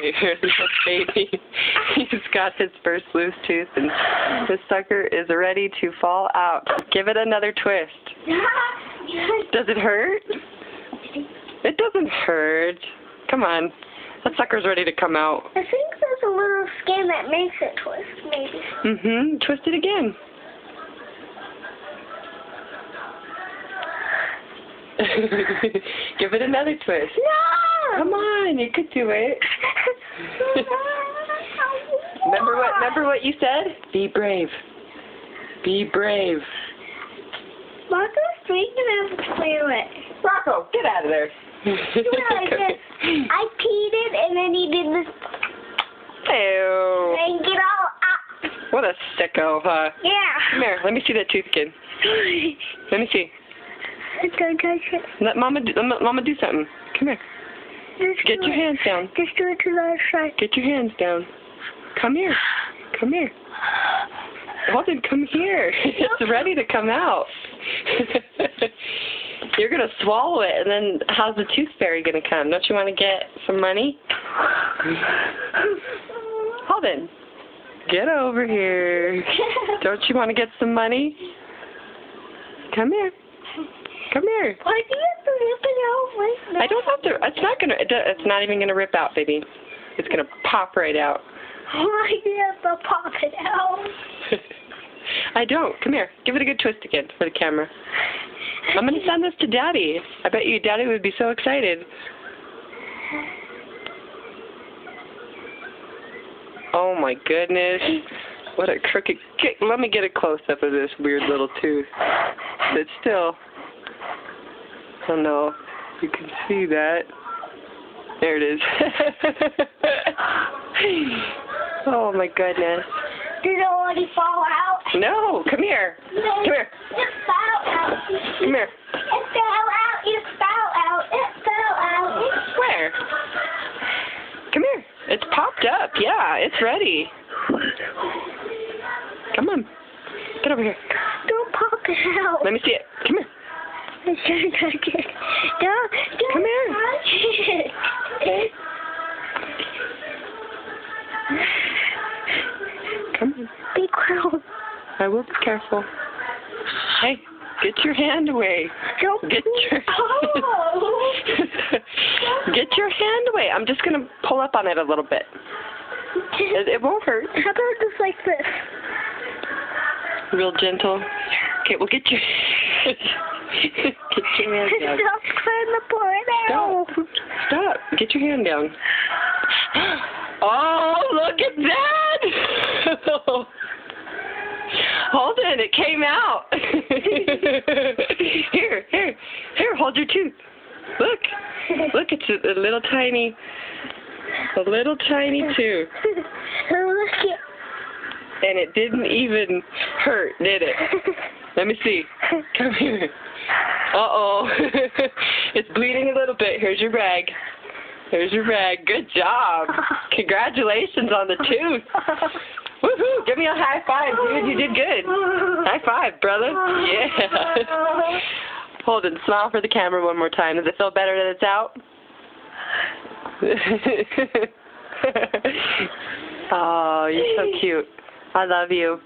Here's the baby. He's got his first loose tooth, and this sucker is ready to fall out. Give it another twist. Does it hurt? It doesn't hurt. Come on. That sucker's ready to come out. I think there's a little skin that makes it twist, maybe. Twist it again. Give it another twist. No! Come on, you could do it. Remember what you said? Be brave. Be brave. Marco's drinking and clear it. Rocco, get out of there. I peed it and then he did this. Ew. And get all up. What a sicko, huh? Yeah. Come here, let me see that tooth again. Let me see. Don't touch it. Let Mama do something. Come here. Get your hands down. Just do it to the other side. Get your hands down. Come here. Come here. Holden, come here. It's ready to come out. You're going to swallow it, and then how's the tooth fairy going to come? Don't you want to get some money? Holden, get over here. Don't you want to get some money? Come here. Come here. Why do you have to rip it out like that? I don't have to. It's not even going to rip out, baby. It's going to pop right out. Why do you have to pop it out? I don't. Come here. Give it a good twist again for the camera. I'm going to send this to Daddy. I bet you Daddy would be so excited. Oh my goodness. What a crooked kick. Let me get a close-up of this weird little tooth. It's still... Oh no. You can see that. There it is. Oh my goodness. Did it already fall out? No, come here. Come here. It fell out. Come here. It fell out. It fell out. It fell out. Where? Come here. It's popped up. Yeah, it's ready. Come on. Get over here. Don't pop it out. Let me see it. Come here. Don't touch it. Don't Come here. touch it. Come on. Be quiet. I will be careful. Hey, get your hand away. Don't Get your Get your hand away. I'm just gonna pull up on it a little bit. It won't hurt. How about just like this? Real gentle. Okay, well get your get your hand down. Stop trying to pull it out. Stop. Get your hand down. Oh, look at that! Holden, it came out. Here, hold your tooth. Look, it's a little tiny tooth. And it didn't even hurt, did it? Let me see. Come here. Uh-oh. It's bleeding a little bit. Here's your rag. There's your rag. Good job. Congratulations on the tooth. Woohoo! Give me a high five, dude. You did good. High five, brother. Yeah. Hold it. Smile for the camera one more time. Does it feel better that it's out? Oh, you're so cute. I love you.